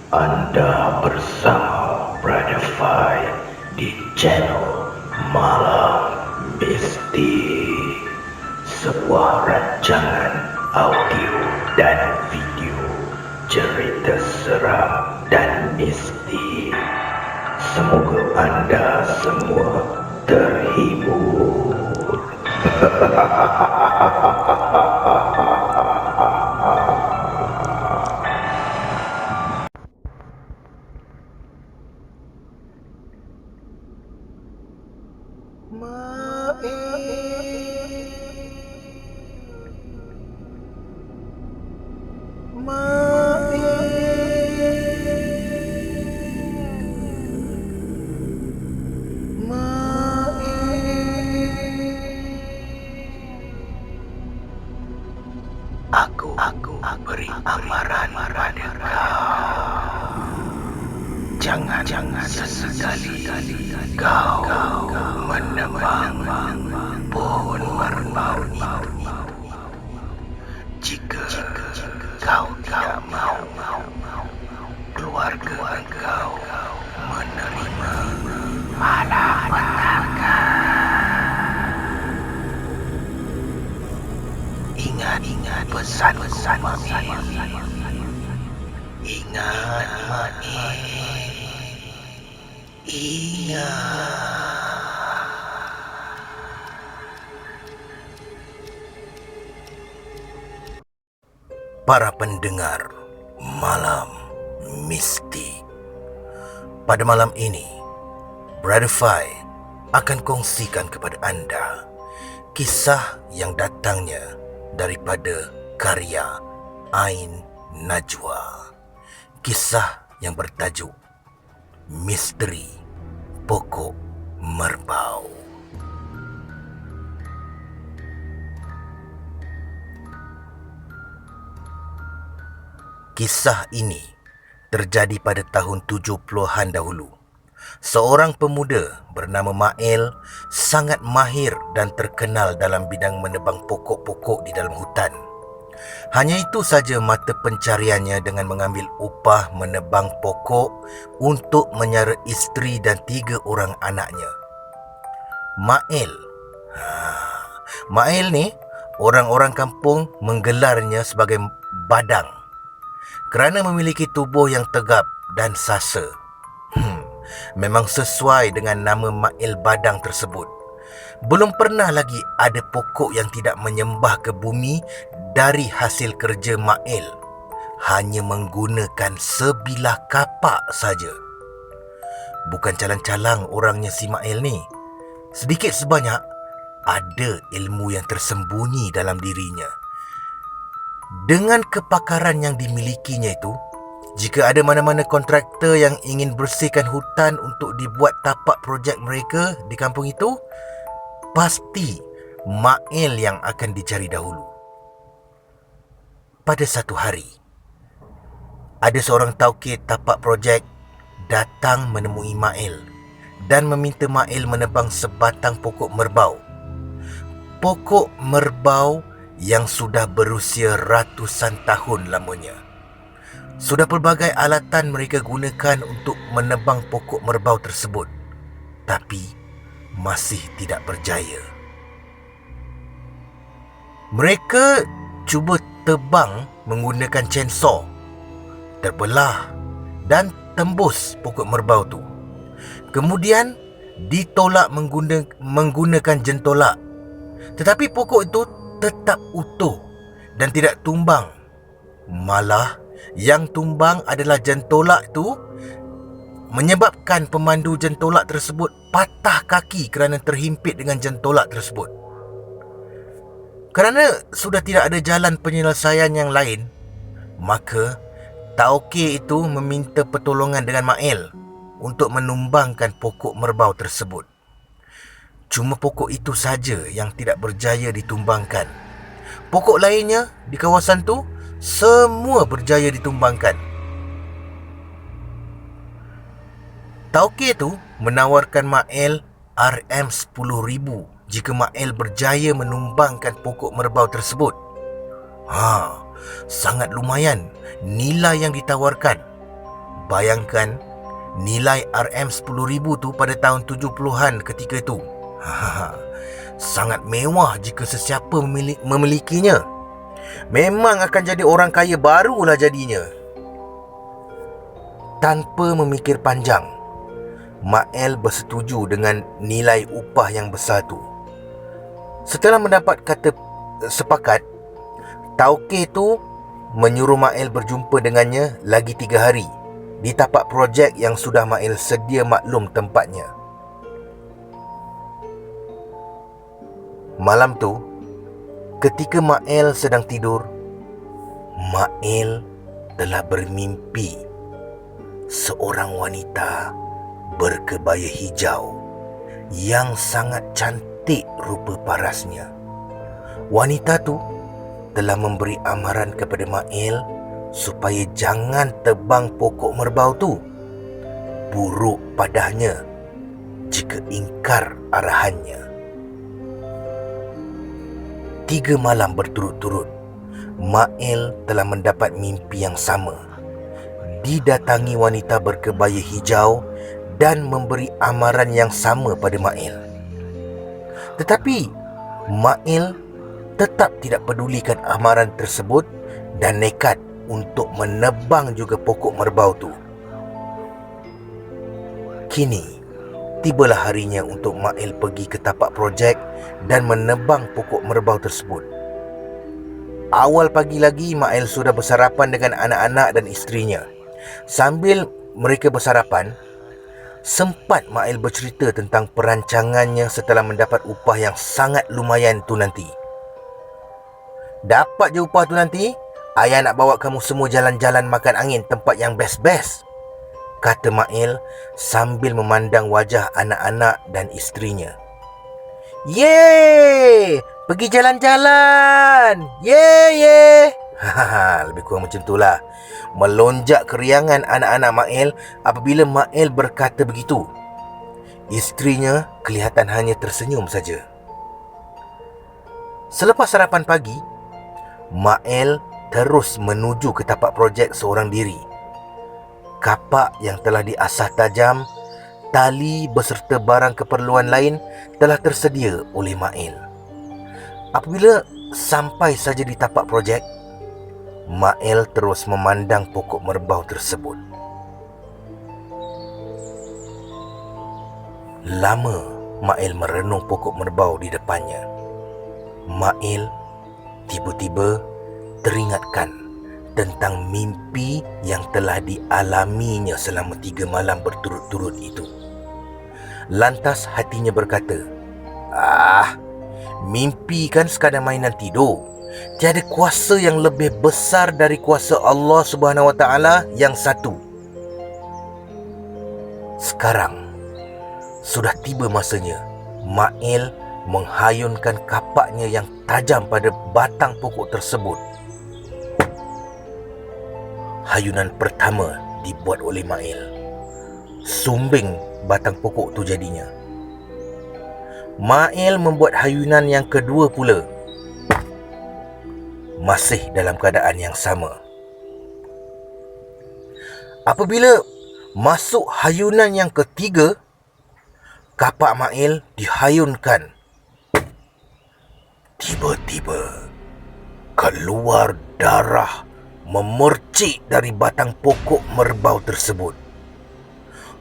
Anda bersama Brother Fai di channel Malam Mistik, sebuah rancangan audio dan video cerita seram dan mistik. Semoga anda semua terhibur. Aku beri amaran pada kau. Jangan sesekali kau menebang pohon merbau itu. Jika kau tidak mau, keluarga kau menerima malapetaka. Ingat pesan-pesan Mail. Ingat Mail. Ingat. Para pendengar Malam Mistik, pada malam ini Brother Fai akan kongsikan kepada anda kisah yang datangnya daripada karya Ain Najwa. Kisah yang bertajuk Misteri Pokok Merbau. Kisah ini terjadi pada tahun 70-an dahulu. Seorang pemuda bernama Mail sangat mahir dan terkenal dalam bidang menebang pokok-pokok di dalam hutan. Hanya itu saja mata pencariannya dengan mengambil upah menebang pokok untuk menyara isteri dan 3 orang anaknya. Mail ni orang-orang kampung menggelarnya sebagai badang kerana memiliki tubuh yang tegap dan sasa. Memang sesuai dengan nama Mail Badang tersebut. Belum pernah lagi ada pokok yang tidak menyembah ke bumi dari hasil kerja Mail, hanya menggunakan sebilah kapak saja. Bukan calang-calang orangnya si Mail ni. Sedikit sebanyak ada ilmu yang tersembunyi dalam dirinya. Dengan kepakaran yang dimilikinya itu, jika ada mana-mana kontraktor yang ingin bersihkan hutan untuk dibuat tapak projek mereka di kampung itu, pasti Mail yang akan dicari dahulu. Pada satu hari, ada seorang taukid tapak projek datang menemui Mail dan meminta Mail menebang sebatang pokok merbau. Pokok merbau yang sudah berusia ratusan tahun lamanya. Sudah pelbagai alatan mereka gunakan untuk menebang pokok merbau tersebut, tapi masih tidak berjaya. Mereka cuba tebang menggunakan chainsaw, terbelah dan tembus pokok merbau tu. Kemudian ditolak menggunakan jentolak, tetapi pokok itu tetap utuh dan tidak tumbang. Malah yang tumbang adalah jentolak itu, menyebabkan pemandu jentolak tersebut patah kaki kerana terhimpit dengan jentolak tersebut. Kerana sudah tidak ada jalan penyelesaian yang lain, maka taukid itu meminta pertolongan dengan Mail untuk menumbangkan pokok merbau tersebut. Cuma pokok itu saja yang tidak berjaya ditumbangkan. Pokok lainnya di kawasan tu semua berjaya ditumbangkan. Taukid itu menawarkan Mail RM10,000 jika Mail berjaya menumbangkan pokok merbau tersebut. Sangat lumayan nilai yang ditawarkan. Bayangkan nilai RM10,000 tu pada tahun 70-an ketika itu. Sangat mewah jika sesiapa memilikinya. Memang akan jadi orang kaya barulah jadinya. Tanpa memikir panjang, Mael bersetuju dengan nilai upah yang besar tu. Setelah mendapat kata sepakat, Tauke tu menyuruh Mael berjumpa dengannya lagi 3 hari di tapak projek yang sudah Mael sedia maklum tempatnya. Malam tu, ketika Mael sedang tidur, Mael telah bermimpi seorang wanita berkebaya hijau yang sangat cantik rupa parasnya. Wanita tu telah memberi amaran kepada Mael supaya jangan tebang pokok merbau tu. Buruk padanya jika ingkar arahannya. 3 malam berturut-turut, Mael telah mendapat mimpi yang sama. Didatangi wanita berkebaya hijau dan memberi amaran yang sama pada Mael. Tetapi Mael tetap tidak pedulikan amaran tersebut dan nekat untuk menebang juga pokok merbau tu. Kini tibalah harinya untuk Mael pergi ke tapak projek dan menebang pokok merbau tersebut. Awal pagi lagi, Mael sudah bersarapan dengan anak-anak dan isterinya. Sambil mereka bersarapan, sempat Mael bercerita tentang perancangannya setelah mendapat upah yang sangat lumayan tu nanti. Dapat je upah tu nanti, ayah nak bawa kamu semua jalan-jalan makan angin tempat yang best-best, kata Mael sambil memandang wajah anak-anak dan isterinya. Yeay, pergi jalan-jalan. Yeay. Lebih kurang macam itulah. Melonjak keriangan anak-anak Mael apabila Mael berkata begitu. Isterinya kelihatan hanya tersenyum saja. Selepas sarapan pagi, Mael terus menuju ke tapak projek seorang diri. Kapak yang telah diasah tajam, tali beserta barang keperluan lain telah tersedia oleh Mael. Apabila sampai saja di tapak projek, Mael terus memandang pokok merbau tersebut. Lama Mael merenung pokok merbau di depannya. Mael tiba-tiba teringatkan tentang mimpi yang telah dialaminya selama 3 malam berturut-turut itu. Lantas hatinya berkata, mimpi kan sekadar mainan tidur. Tiada kuasa yang lebih besar dari kuasa Allah Subhanahu Wa Taala yang satu. Sekarang sudah tiba masanya Mael menghayunkan kapaknya yang tajam pada batang pokok tersebut. Hayunan pertama dibuat oleh Mael. Sumbing batang pokok tu jadinya. Mael membuat hayunan yang kedua pula. Masih dalam keadaan yang sama. Apabila masuk hayunan yang ketiga, kapak Mael dihayunkan. Tiba-tiba keluar darah memercik dari batang pokok merbau tersebut.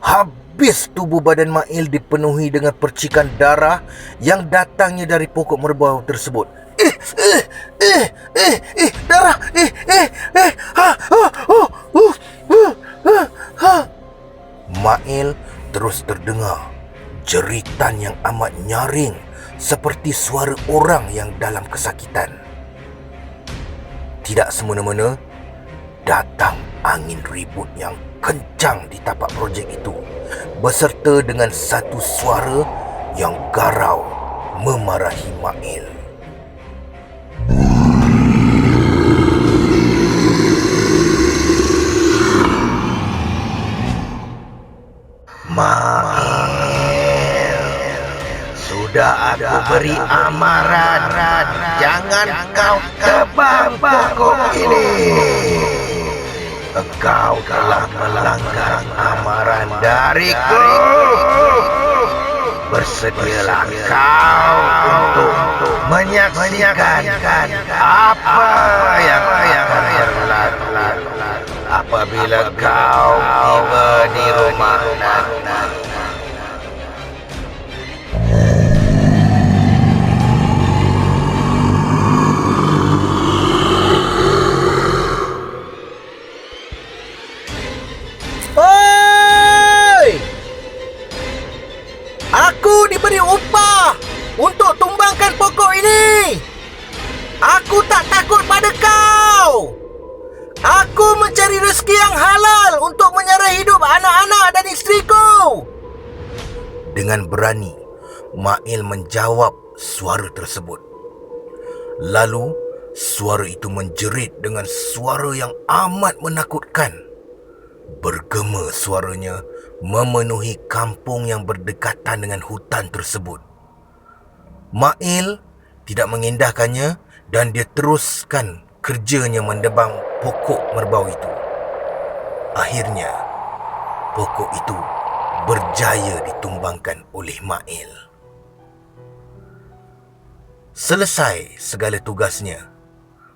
Habis tubuh badan Mael dipenuhi dengan percikan darah yang datangnya dari pokok merbau tersebut. Darah, Mael terus terdengar jeritan yang amat nyaring seperti suara orang yang dalam kesakitan. Tidak semena-mena datang angin ribut yang kencang di tapak projek itu, beserta dengan satu suara yang garau memarahi Mael. Mael, sudah aku beri amaran, jangan kau tebang pokok ini. engkau telah melanggar amaran dariku. Bersedialah kau untuk menyaksikan apa yang akan berlaku apabila kau tiba di rumah nanti. Hei! Aku diberi upah untuk tumbangkan pokok ini. Aku tak takut pada kau. Aku mencari rezeki yang halal untuk menyara hidup anak-anak dan isteriku. Dengan berani, Mail menjawab suara tersebut. Lalu, suara itu menjerit dengan suara yang amat menakutkan. Bergema suaranya memenuhi kampung yang berdekatan dengan hutan tersebut. Mail tidak mengindahkannya dan dia teruskan kerjanya mendebang pokok merbau itu. Akhirnya, pokok itu berjaya ditumbangkan oleh Mail. Selesai segala tugasnya,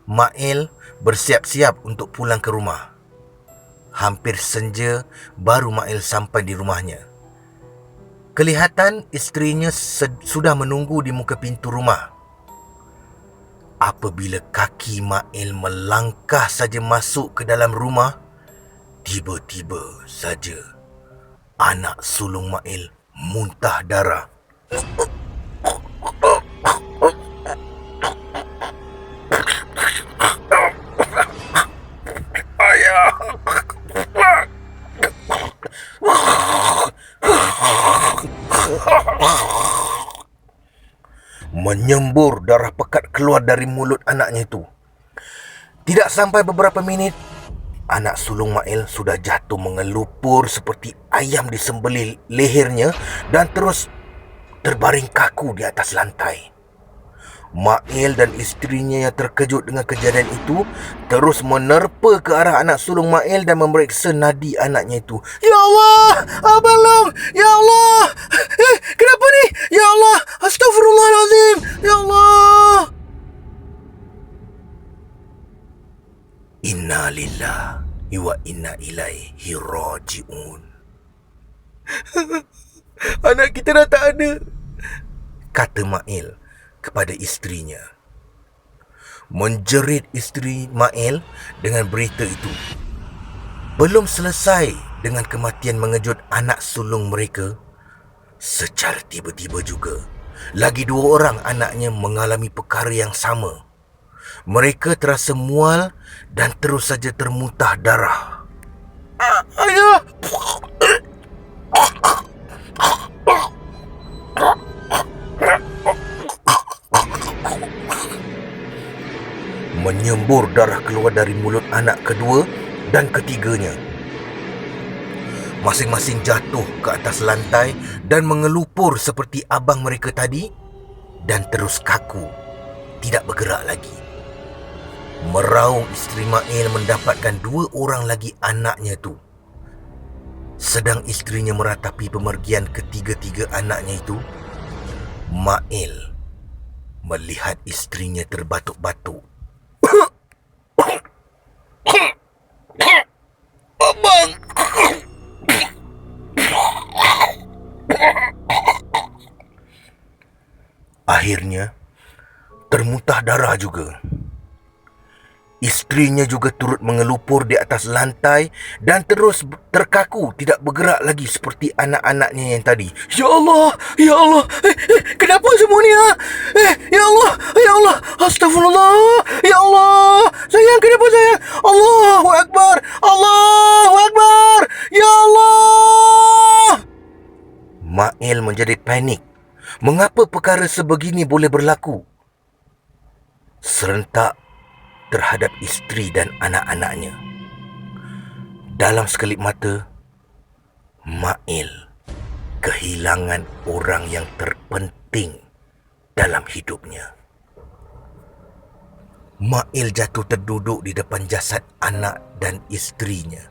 Mail bersiap-siap untuk pulang ke rumah. Hampir senja baru Mail sampai di rumahnya. Kelihatan isterinya sudah menunggu di muka pintu rumah. Apabila kaki Mail melangkah saja masuk ke dalam rumah, tiba-tiba saja anak sulung Mail muntah darah. Ayah! Menyembur darah pekat keluar dari mulut anaknya itu. Tidak sampai beberapa minit, anak sulung Mail sudah jatuh mengelupur seperti ayam disembelih lehernya dan terus terbaring kaku di atas lantai. Mail dan isterinya yang terkejut dengan kejadian itu terus menerpa ke arah anak sulung Mail dan memeriksa nadi anaknya itu. Ya Allah, Abang Long! Ya Allah! Kenapa ni? Ya Allah! Astaghfirullahalazim! Ya Allah! Inna lillahi wa inna ilaihi raji'un. Anak kita dah tak ada, kata Mail kepada isterinya. Menjerit isteri Mail dengan berita itu. Belum selesai dengan kematian mengejut anak sulung mereka, secara tiba-tiba juga, lagi 2 orang anaknya mengalami perkara yang sama. Mereka terasa mual dan terus saja termuntah darah. Ayah! Menyembur darah keluar dari mulut anak kedua dan ketiganya. Masing-masing jatuh ke atas lantai dan mengelupur seperti abang mereka tadi dan terus kaku, tidak bergerak lagi. Meraung isteri Mail mendapatkan 2 orang lagi anaknya tu. Sedang isterinya meratapi pemergian ketiga-tiga anaknya itu, Mail melihat isterinya terbatuk-batuk. Abang! Akhirnya, termuntah darah juga. Isterinya juga turut mengelupur di atas lantai dan terus terkaku, tidak bergerak lagi seperti anak-anaknya yang tadi. Ya Allah! Ya Allah! Kenapa semua ni? Ya Allah! Ya Allah! Astagfirullah! Ya Allah! Sayang, kenapa sayang? Allahu Akbar! Allahu Akbar! Ya Allah! Mail menjadi panik. Mengapa perkara sebegini boleh berlaku? Serentak terhadap isteri dan anak-anaknya. Dalam sekelip mata, Mail kehilangan orang yang terpenting dalam hidupnya. Mail jatuh terduduk di depan jasad anak dan isterinya.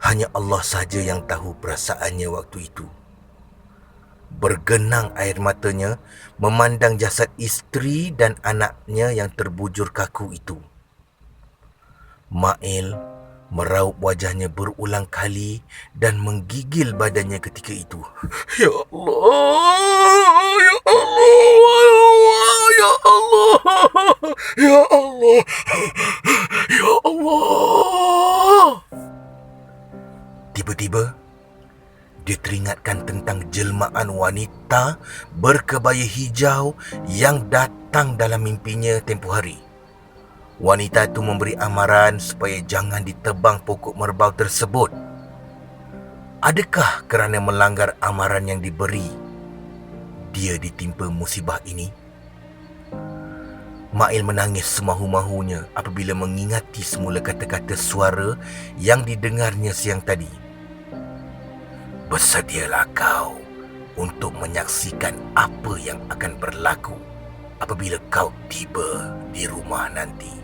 Hanya Allah saja yang tahu perasaannya waktu itu. Bergenang air matanya memandang jasad isteri dan anaknya yang terbujur kaku itu. Mail meraup wajahnya berulang kali dan menggigil badannya ketika itu. Ya Allah, ya Allah, ya Allah, ya Allah, ya Allah. Tiba-tiba, dia teringatkan tentang jelmaan wanita berkebaya hijau yang datang dalam mimpinya tempoh hari. Wanita itu memberi amaran supaya jangan ditebang pokok merbau tersebut. Adakah kerana melanggar amaran yang diberi, dia ditimpa musibah ini? Mail menangis semahu-mahunya apabila mengingati semula kata-kata suara yang didengarnya siang tadi. Bersedialah kau untuk menyaksikan apa yang akan berlaku apabila kau tiba di rumah nanti.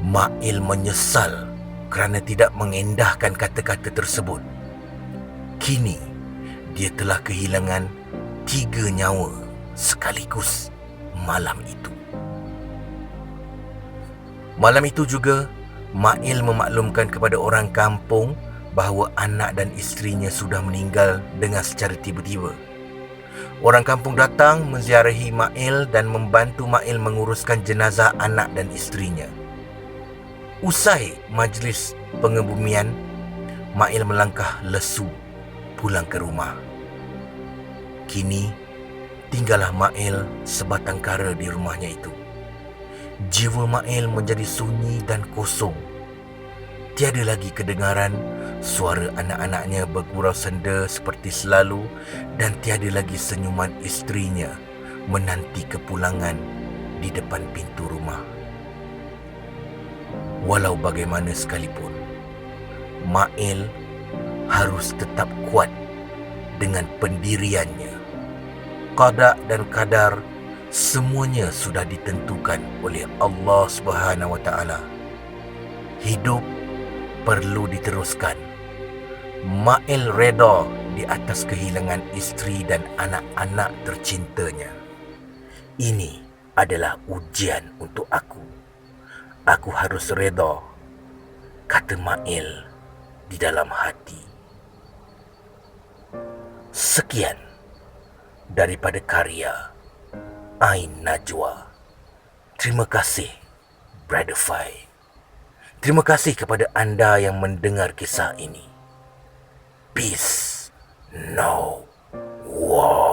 Mail menyesal kerana tidak mengendahkan kata-kata tersebut. Kini, dia telah kehilangan 3 nyawa sekaligus malam itu. Malam itu juga, Mail memaklumkan kepada orang kampung bahawa anak dan isterinya sudah meninggal dengan secara tiba-tiba. Orang kampung datang menziarahi Mail dan membantu Mail menguruskan jenazah anak dan isterinya. Usai majlis pengebumian, Mail melangkah lesu pulang ke rumah. Kini, tinggallah Mail sebatang kara di rumahnya itu. Jiwa Mail menjadi sunyi dan kosong. Tiada lagi kedengaran suara anak-anaknya bergurau senda seperti selalu dan tiada lagi senyuman isterinya menanti kepulangan di depan pintu rumah. Walau bagaimana sekalipun, Mail harus tetap kuat dengan pendiriannya. Qada dan qadar semuanya sudah ditentukan oleh Allah Subhanahu wa taala. Hidup perlu diteruskan. Mail reda di atas kehilangan isteri dan anak-anak tercintanya. Ini adalah ujian untuk aku. Aku harus reda, kata Mail di dalam hati. Sekian daripada karya Ain Najwa. Terima kasih, Brother Fai. Terima kasih kepada anda yang mendengar kisah ini. Peace, no war.